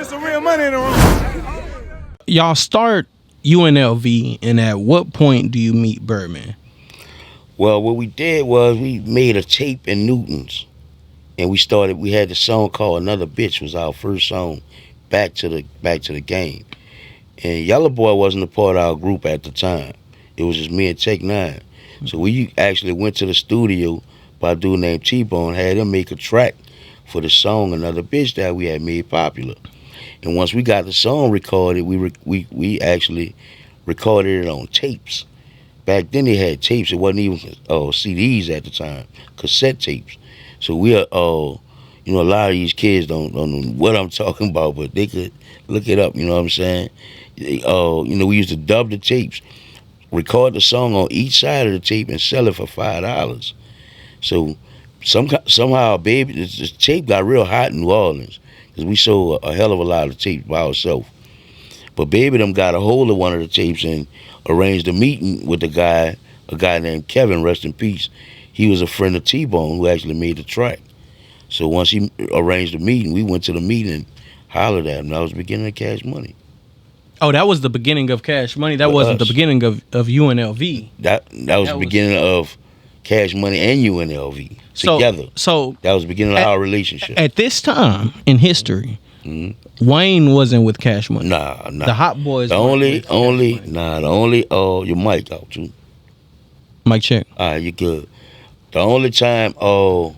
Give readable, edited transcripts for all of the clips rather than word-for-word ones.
some real money in the room. Y'all start UNLV, and at what point do you meet Birdman? Well, what we did was we made a tape in Newton's, and we had the song called "Another Bitch" was our first song, back to the game. And Yella Boy wasn't a part of our group at the time. It was just me and Take Nine. So we actually went to the studio by a dude named T-Bone, had him make a track for the song "Another Bitch" that we had made popular. And once we got the song recorded, we actually recorded it on tapes. Back then they had tapes. It wasn't even CDs at the time, cassette tapes. So we are, a lot of these kids don't know what I'm talking about, but they could look it up. You know what I'm saying? We used to dub the tapes, record the song on each side of the tape, and sell it for $5. So somehow, baby, this tape got real hot in New Orleans because we sold a hell of a lot of tapes by ourselves. But baby them got a hold of one of the tapes and arranged a meeting with a guy named Kevin, rest in peace. He was a friend of T-Bone who actually made the track. So once he arranged the meeting, we went to the meeting and hollered at him. That was the beginning of Cash Money. Oh, that was the beginning of Cash Money? That wasn't the beginning of UNLV? That was the beginning of Cash Money and UNLV together. So that was the beginning of our relationship. At this time in history, Wayne wasn't with Cash Money. Nah. The Hot Boys. Your mic out too. Mic check. All right, you good. The only time, the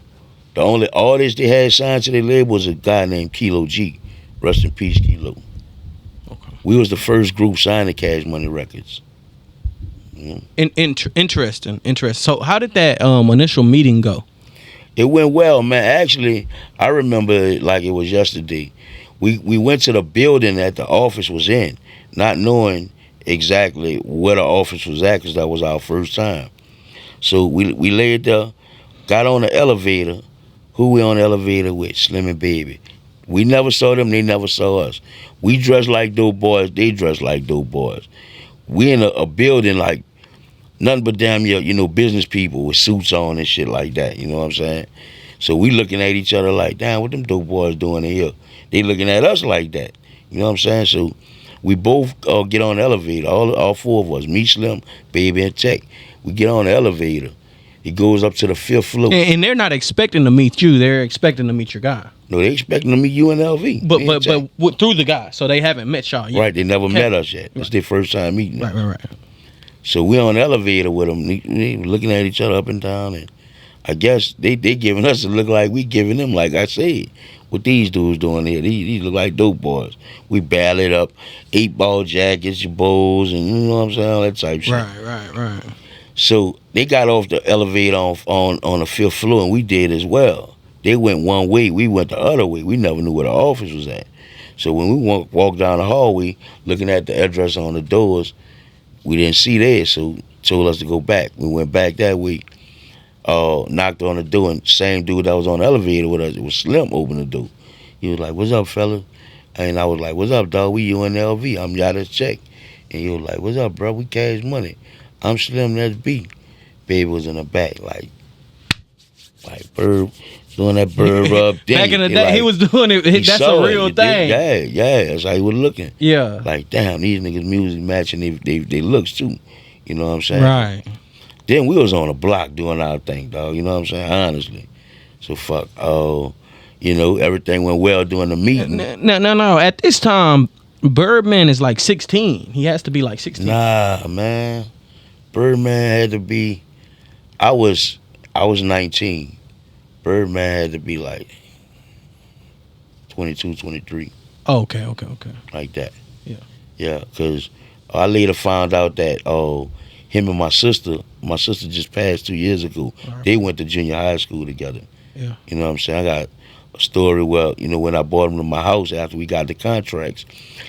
only artist they had signed to their label was a guy named Kilo G. Rest in peace, Kilo. Okay. We was the first group signed to Cash Money Records. Interesting. So how did that initial meeting go? It went well, man. Actually, I remember it like it was yesterday. We went to the building that the office was in, not knowing exactly where the office was at, because that was our first time. So we laid there, got on the elevator. Who we on the elevator with? Slim and Baby. We never saw them, they never saw us. We dressed like dope boys, they dressed like dope boys. We in a building like nothing but damn business people with suits on and shit like that, you know what I'm saying? So we looking at each other like, damn, what them dope boys doing in here? They looking at us like that, you know what I'm saying? So we both get on the elevator, all four of us, me, Slim, Baby, and Tech. We get on the elevator. It goes up to the 5th floor. And they're not expecting to meet you. They're expecting to meet your guy. No, they expecting to meet UNLV. But through the guy. So they haven't met y'all yet. Right, they never met us yet. It's their first time meeting. Right. So we on the elevator with them, looking at each other up and down, and I guess they giving us a look like we giving them, like I said. What these dudes doing here? These look like dope boys. We ballad up, 8-ball jackets, your bows, and you know what I'm saying, all that type shit. Right. So they got off the elevator on the 5th floor, and we did as well. They went one way, we went the other way. We never knew where the office was at. So when we walked down the hallway, looking at the address on the doors, we didn't see there, so told us to go back. We went back that way, knocked on the door, and same dude that was on the elevator with us, it was Slim, opened the door. He was like, "What's up, fella?" And I was like, "What's up, dog? We UNLV. I'm Yada's check." And he was like, "What's up, bro? We Cash Money. I'm Slim, that's B." Baby was in the back, like Bird, doing that bird rub thing. Back in the day, he was doing it. That's a real thing. Yeah, that's how he was looking. Yeah. Like, damn, these niggas' music matching they looks too. You know what I'm saying? Right. Then we was on the block doing our thing, dog. You know what I'm saying? Honestly. So fuck. Everything went well during the meeting. No. At this time, Birdman is like 16. He has to be like 16. Nah, man. Birdman had to be. I was 19. Birdman had to be like 22, 23. Oh, okay. Like that. Yeah, because I later found out that him and my sister just passed 2 years ago. Right. They went to junior high school together. Yeah. You know what I'm saying? I got a story where, when I brought him to my house after we got the contracts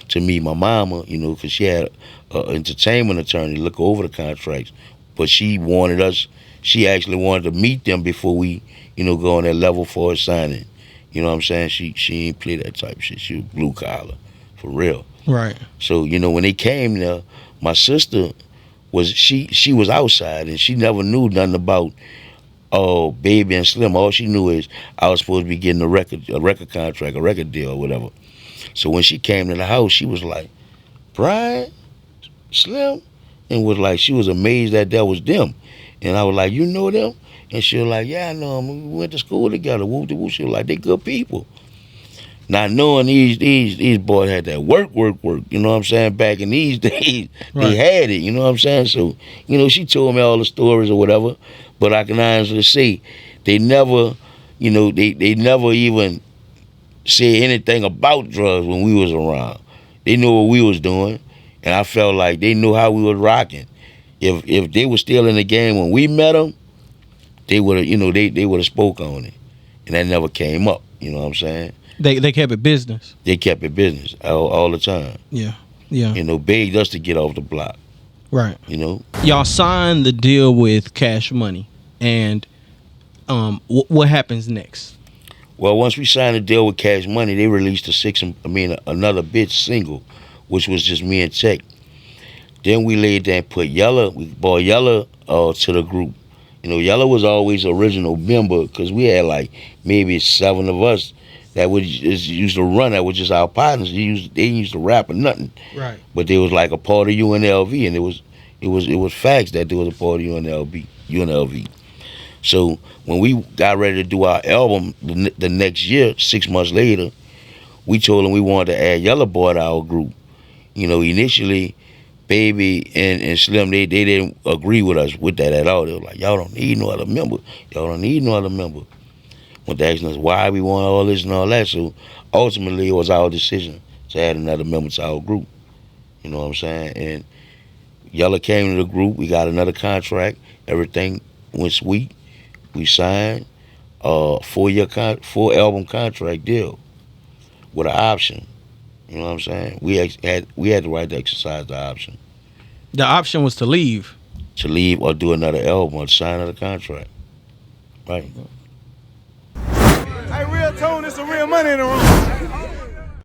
to meet my mama, because she had an entertainment attorney look over the contracts, but she actually wanted to meet them before we, go on that level for a signing. You know what I'm saying? She ain't play that type of shit. She was blue collar, for real. Right. So, when they came there, my sister she was outside and she never knew nothing about Oh, Baby and Slim. All she knew is I was supposed to be getting a record contract, a record deal, or whatever. So when she came to the house, she was like, "Brian, Slim," and was like, she was amazed that was them. And I was like, "You know them?" And she was like, "Yeah, I know them. We went to school together." Whoop de whoop. She was like, "They good people." Not knowing these boys had that work. You know what I'm saying? Back in these days, they had it. You know what I'm saying? So, you know, she told me all the stories or whatever. But I can honestly say, they never, you know, they never even said anything about drugs when we was around. They knew what we was doing, and I felt like they knew how we was rocking. If they were still in the game when we met them, they would have, you know, they would have spoke on it, and that never came up. You know what I'm saying? They kept it business. They kept it business all the time. Yeah. You know, begged us to get off the block. Right. You know, y'all signed the deal with Cash Money, and what happens next? Well, once we signed the deal with Cash Money, they released another bitch single, which was just me and Tech. Then we laid down, put Yella, we brought Yella to the group. You know, Yella was always original member because we had like maybe 7 of us that used to run. That was just our partners. They used to rap or nothing. Right. But they was like a part of UNLV, and it was facts that they was a part of UNLV. So when we got ready to do our album the next year, 6 months later, we told them we wanted to add Yella Boy to our group. You know, initially, Baby and Slim, they didn't agree with us with that at all. They were like, "Y'all don't need no other member. Y'all don't need no other member." When they asked us why we want all this and all that, so ultimately it was our decision to add another member to our group. You know what I'm saying? And Yella came to the group. We got another contract. Everything went sweet. We signed a 4-album contract deal with an option. You know what I'm saying? We had the right to exercise the option. The option was to leave. To leave or do another album or sign another contract. Right. Hey, real tone, it's some real money in the room.